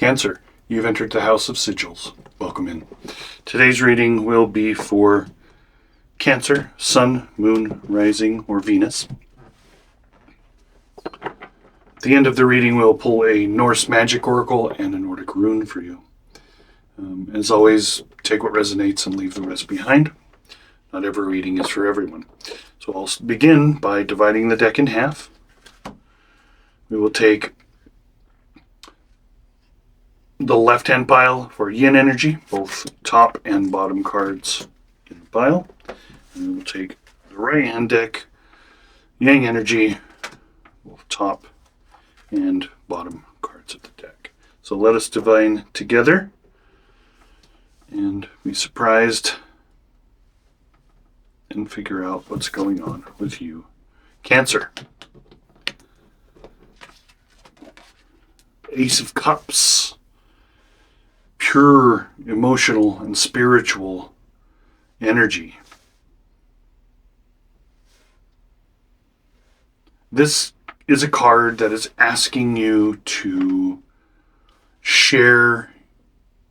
Cancer, you've entered the house of Sigils. Welcome in. Today's reading will be for Cancer, Sun, Moon, Rising, or Venus. At the end of the reading, we'll pull a Norse magic oracle and a Nordic rune for you. As always, take what resonates and leave the rest behind. Not every reading is for everyone. So I'll begin by dividing the deck in half. We will take the left-hand pile for yin energy, both top and bottom cards in the pile. And we will take the right-hand deck, yang energy, both top and bottom cards of the deck. So let us divine together and be surprised and figure out what's going on with you. Cancer. Ace of Cups. Pure emotional and spiritual energy. This is a card that is asking you to share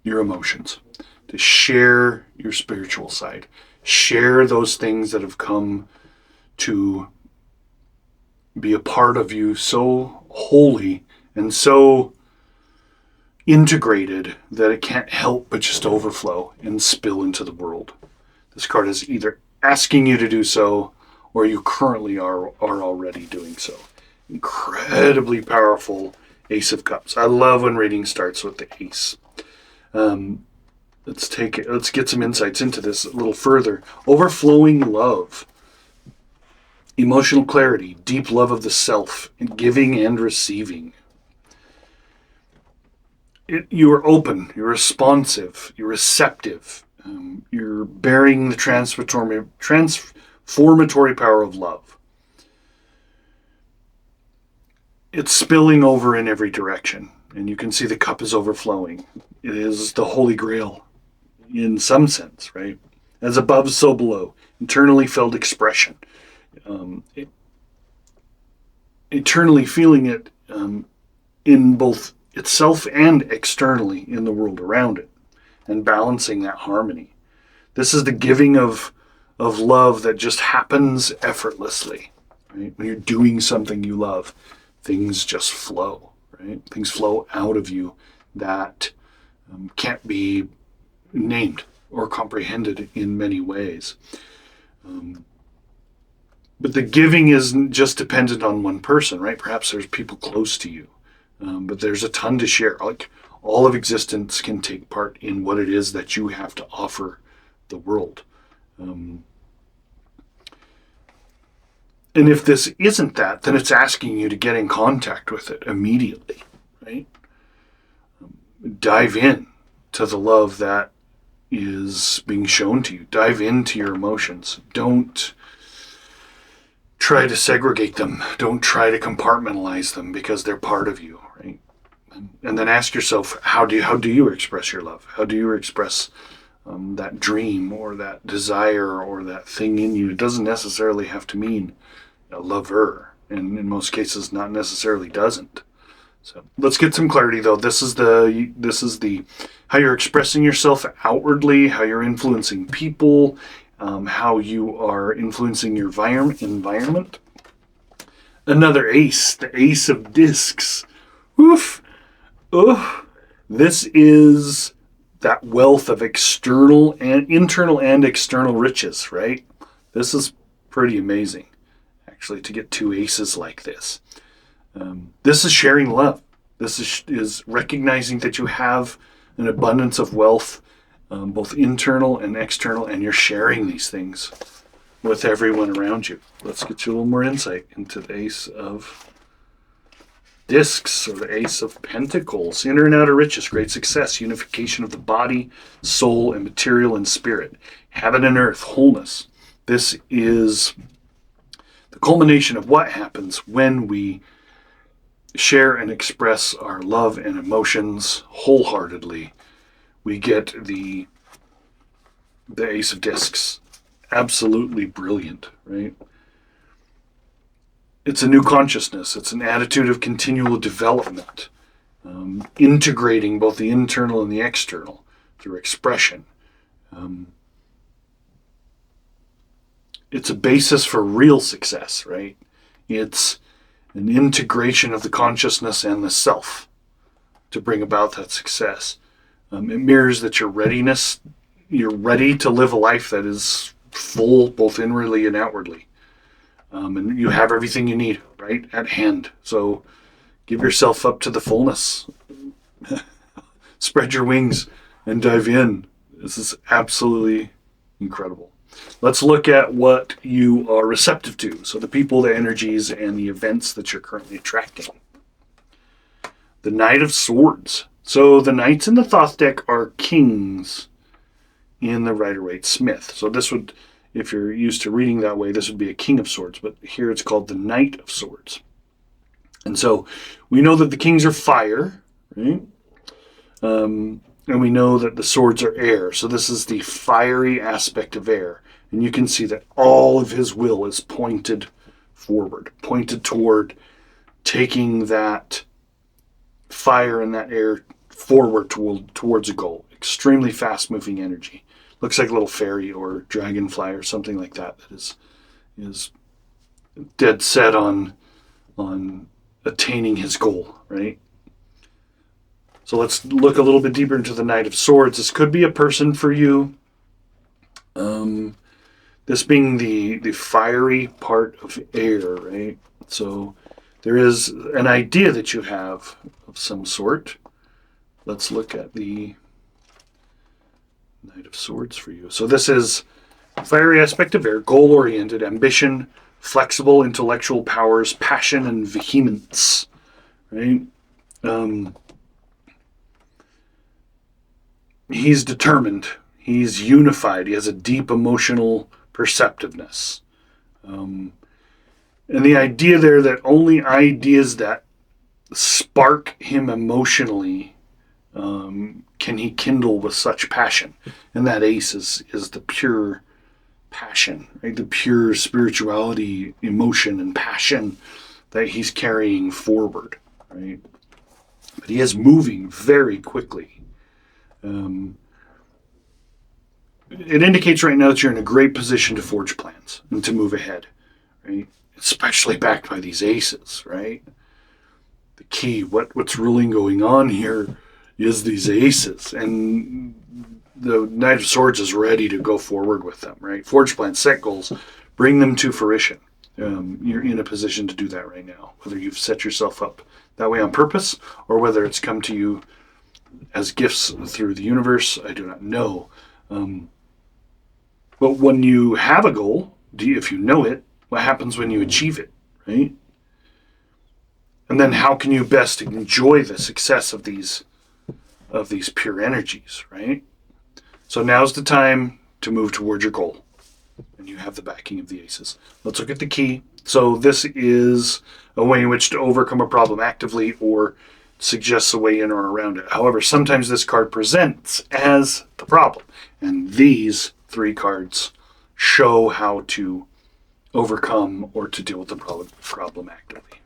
your emotions, to share your spiritual side, share those things that have come to be a part of you so wholly and so integrated that it can't help but just overflow and spill into the world. This card is either asking you to do so or you currently are already doing so. Incredibly powerful Ace of Cups. I love when reading starts with the Ace. Let's get some insights into this a little further. Overflowing love, emotional clarity, deep love of the self, and giving and receiving. You are open, you're responsive, you're receptive, you're bearing the transformatory power of love. It's spilling over in every direction, and you can see the cup is overflowing. It is the Holy Grail, in some sense, right? As above, so below. Internally felt expression. Eternally feeling it in both itself and externally in the world around it, and balancing that harmony. This is the giving of love that just happens effortlessly, right? When you're doing something you love, things just flow, right? Things flow out of you that can't be named or comprehended in many ways. But the giving isn't just dependent on one person, right? Perhaps there's people close to you. But there's a ton to share. Like, all of existence can take part in what it is that you have to offer the world. And if this isn't that, then it's asking you to get in contact with it immediately, right? Dive in to the love that is being shown to you. Dive into your emotions. Don't try to segregate them. Don't try to compartmentalize them, because they're part of you, right? And then ask yourself, how do you express your love? How do you express that dream or that desire or that thing in you? It doesn't necessarily have to mean a lover, and in most cases not necessarily doesn't. So let's get some clarity though. This is the how you're expressing yourself outwardly, how you're influencing people, how you are influencing your environment. Another ace, the Ace of Discs. Oof. Oof. This is that wealth of internal and external riches, right? This is pretty amazing, actually, to get two aces like this. This is sharing love. This is recognizing that you have an abundance of wealth, both internal and external, and you're sharing these things with everyone around you. Let's get you a little more insight into the Ace of Discs, or the Ace of Pentacles. Inner and outer riches, great success, unification of the body, soul, and material and spirit. Heaven and earth, wholeness. This is the culmination of what happens when we share and express our love and emotions wholeheartedly. We get the Ace of Discs. Absolutely brilliant, right? It's a new consciousness. It's an attitude of continual development. integrating both the internal and the external through expression. It's a basis for real success, right? It's an integration of the consciousness and the self to bring about that success. It mirrors that you're ready to live a life that is full, both inwardly and outwardly. And you have everything you need right at hand. So give yourself up to the fullness. Spread your wings and dive in. This is absolutely incredible. Let's look at what you are receptive to. So the people, the energies, and the events that you're currently attracting. The Knight of Swords. So the knights in the Thoth deck are kings in the Rider-Waite-Smith. So this would, if you're used to reading that way, this would be a King of Swords. But here it's called the Knight of Swords. And so we know that the kings are fire, right? And we know that the swords are air. So this is the fiery aspect of air. And you can see that all of his will is pointed forward, pointed toward taking that fire and that air forward towards a goal. Extremely fast-moving energy. Looks like a little fairy or dragonfly or something like that is dead set on attaining his goal, right? So let's look a little bit deeper into the Knight of Swords. This could be a person for you. This being the fiery part of air, right? So there is an idea that you have of some sort. Let's look at the Knight of Swords for you. So this is fiery aspect of air, goal-oriented, ambition, flexible intellectual powers, passion, and vehemence, right? He's determined. He's unified. He has a deep emotional perceptiveness. And the idea there that only ideas that spark him emotionally can he kindle with such passion. And that ace is the pure passion, right? The pure spirituality, emotion, and passion that he's carrying forward, right? But he is moving very quickly. It indicates right now that you're in a great position to forge plans and to move ahead, right? Especially backed by these aces, right? The key, what's really going on here is these aces, and the Knight of Swords is ready to go forward with them, right? Forge plans, set goals, bring them to fruition. You're in a position to do that right now, whether you've set yourself up that way on purpose or whether it's come to you as gifts through the universe. I do not know. But when you have a goal, if you know it, what happens when you achieve it, right? And then how can you best enjoy the success of these pure energies, right? So now's the time to move towards your goal. And you have the backing of the aces. Let's look at the key. So this is a way in which to overcome a problem actively or suggests a way in or around it. However, sometimes this card presents as the problem. And these three cards show how to overcome or to deal with the problem actively.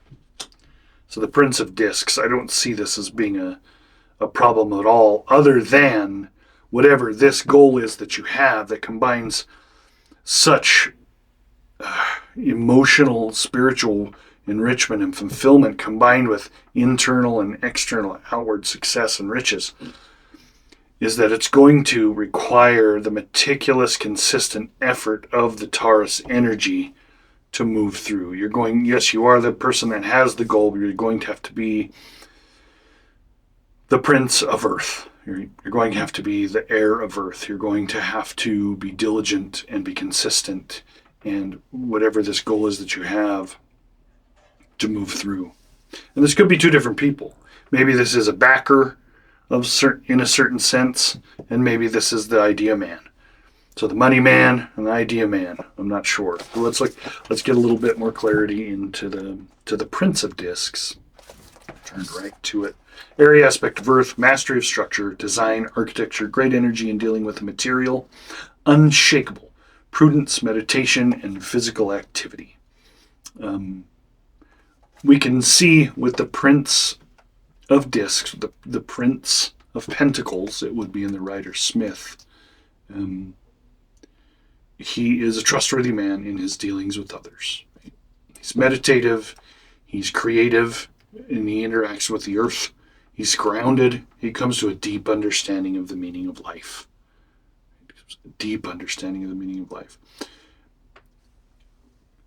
So the Prince of Discs, I don't see this as being a problem at all, other than whatever this goal is that you have that combines such emotional, spiritual enrichment and fulfillment combined with internal and external outward success and riches, is that it's going to require the meticulous, consistent effort of the Taurus energy to move through. Yes, you are the person that has the goal, but you're going to have to be the Prince of Earth. You're going to have to be the heir of Earth. You're going to have to be diligent and be consistent, and whatever this goal is that you have to move through. And this could be two different people. Maybe this is a backer in a certain sense, and maybe this is the idea man. So the money man and the idea man. I'm not sure. So let's get a little bit more clarity into the Prince of Discs. Turned right to it. Area aspect of Earth, mastery of structure, design, architecture, great energy in dealing with the material, unshakable, prudence, meditation, and physical activity. We can see with the Prince of discs, the Prince of Pentacles, it would be in the Rider Smith. He is a trustworthy man in his dealings with others. He's meditative, he's creative, and he interacts with the earth. He's grounded. He comes to a deep understanding of the meaning of life. A deep understanding of the meaning of life.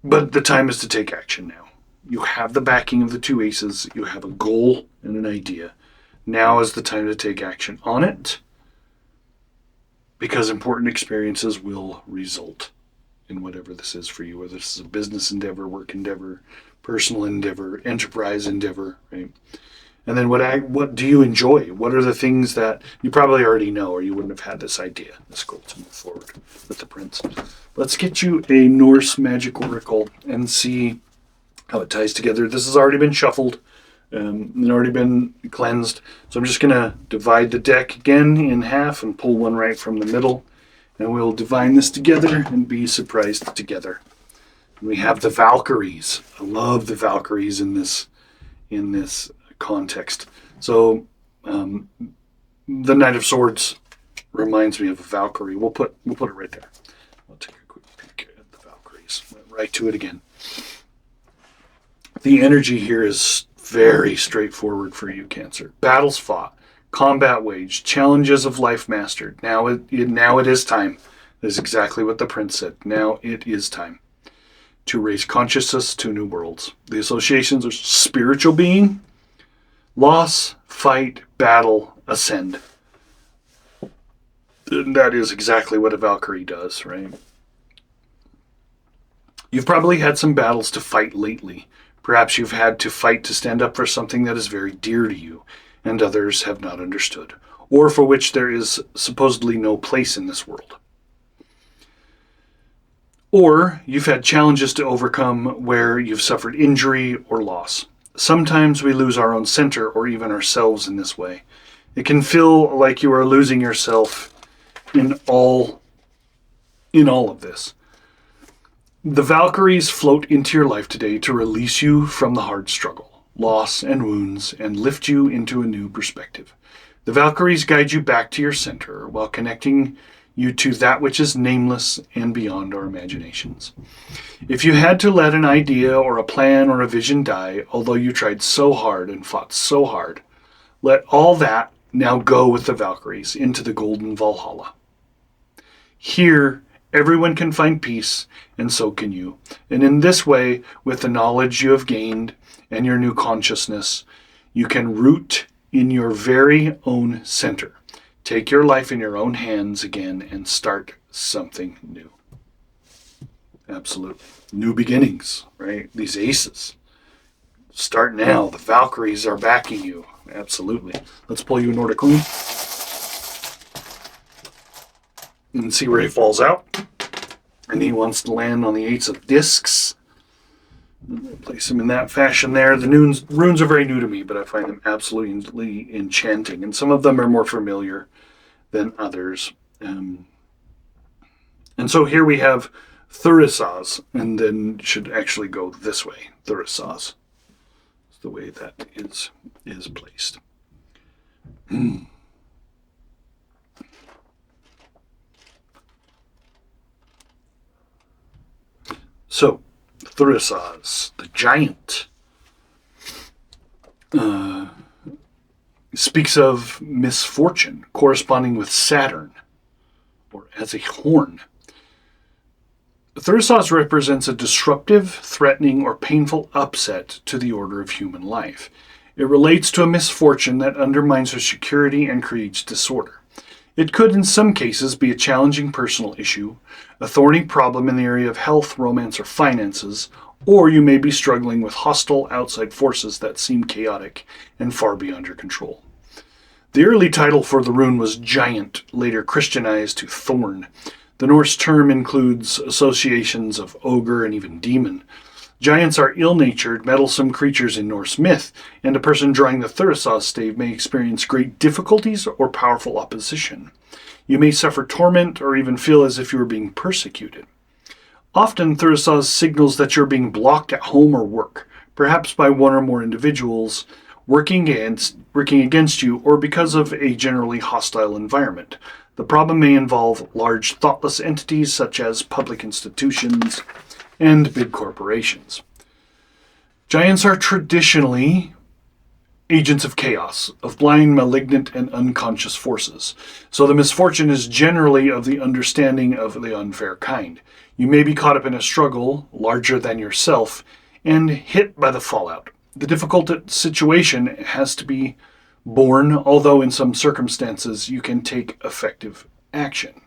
But the time is to take action now. You have the backing of the two aces. You have a goal and an idea. Now is the time to take action on it, because important experiences will result in whatever this is for you, whether this is a business endeavor, work endeavor, personal endeavor, enterprise endeavor, right? And then what do you enjoy? What are the things that you probably already know, or you wouldn't have had this idea, this goal to move forward with the Prince? Let's get you a Norse magic oracle and see how it ties together. This has already been shuffled and already been cleansed. So I'm just going to divide the deck again in half and pull one right from the middle. And we'll divine this together and be surprised together. We have the Valkyries. I love the Valkyries in this context. So the Knight of Swords reminds me of a Valkyrie. We'll put it right there. We'll take a quick peek at the Valkyries. Went right to it again. The energy here is very straightforward for you, Cancer. Battles fought, combat waged, challenges of life mastered. Now it is time. That is exactly what the Prince said. Now it is time to raise consciousness to new worlds. The associations are spiritual being, loss, fight, battle, ascend. And that is exactly what a Valkyrie does, right? You've probably had some battles to fight lately. Perhaps you've had to fight to stand up for something that is very dear to you and others have not understood, or for which there is supposedly no place in this world. Or you've had challenges to overcome where you've suffered injury or loss. Sometimes we lose our own center or even ourselves in this way. It can feel like you are losing yourself in all of this. The Valkyries float into your life today to release you from the hard struggle, loss, and wounds, and lift you into a new perspective. The Valkyries guide you back to your center while connecting you to that which is nameless and beyond our imaginations. If you had to let an idea or a plan or a vision die, although you tried so hard and fought so hard, let all that now go with the Valkyries into the golden Valhalla. Here, everyone can find peace, and so can you. And in this way, with the knowledge you have gained and your new consciousness, you can root in your very own center. Take your life in your own hands again and start something new. Absolutely. New beginnings, right? These aces. Start now. The Valkyries are backing you. Absolutely. Let's pull you a Nordic Queen and see where he falls out. And he wants to land on the Ace of Discs. Place him in that fashion there. The runes are very new to me, but I find them absolutely enchanting. And some of them are more familiar than others. And so here we have Thurisaz, and then should actually go this way. Thurisaz is the way that is placed. So, Thurisaz, the giant, speaks of misfortune corresponding with Saturn, or as a horn. Thurisaz represents a disruptive, threatening, or painful upset to the order of human life. It relates to a misfortune that undermines our security and creates disorder. It could, in some cases, be a challenging personal issue, a thorny problem in the area of health, romance, or finances, or you may be struggling with hostile outside forces that seem chaotic and far beyond your control. The early title for the rune was Giant, later Christianized to Thorn. The Norse term includes associations of ogre and even demon. Giants are ill-natured, meddlesome creatures in Norse myth, and a person drawing the Thurisaz stave may experience great difficulties or powerful opposition. You may suffer torment or even feel as if you are being persecuted. Often, Thurisaz signals that you're being blocked at home or work, perhaps by one or more individuals, working against you, or because of a generally hostile environment. The problem may involve large thoughtless entities such as public institutions and big corporations. Giants are traditionally agents of chaos, of blind, malignant, and unconscious forces. So the misfortune is generally of the understanding of the unfair kind. You may be caught up in a struggle larger than yourself and hit by the fallout. The difficult situation has to be borne, although in some circumstances you can take effective action.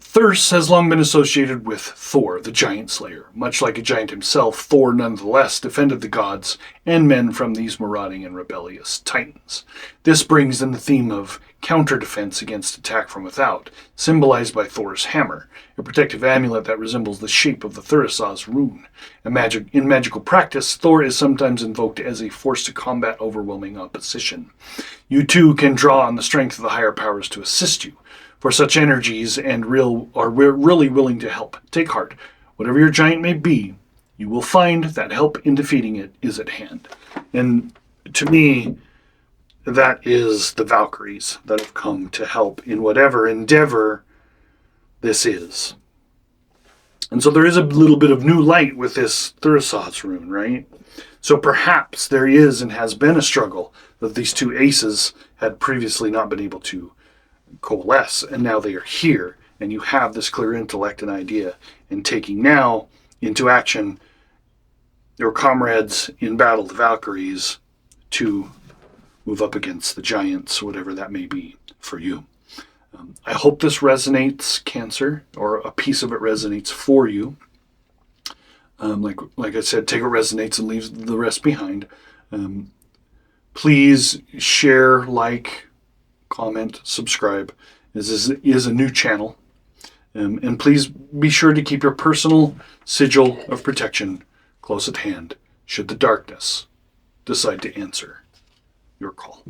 Thirst has long been associated with Thor, the giant slayer. Much like a giant himself, Thor nonetheless defended the gods and men from these marauding and rebellious titans. This brings in the theme of counter-defense against attack from without, symbolized by Thor's hammer, a protective amulet that resembles the shape of the Thurisaz rune. In magical practice, Thor is sometimes invoked as a force to combat overwhelming opposition. You too can draw on the strength of the higher powers to assist you. For such energies and are really willing to help. Take heart. Whatever your giant may be, you will find that help in defeating it is at hand. And to me, that is the Valkyries that have come to help in whatever endeavor this is. And so there is a little bit of new light with this Thurisaz rune, right? So perhaps there is and has been a struggle that these two aces had previously not been able to coalesce, and now they are here, and you have this clear intellect and idea, and taking now into action your comrades in battle, the Valkyries, to move up against the giants, whatever that may be for you. I hope this resonates, Cancer, or a piece of it resonates for you. Like I said, take what resonates and leave the rest behind. Please share, like, comment, subscribe. This is a new channel. And please be sure to keep your personal sigil of protection close at hand should the darkness decide to answer your call.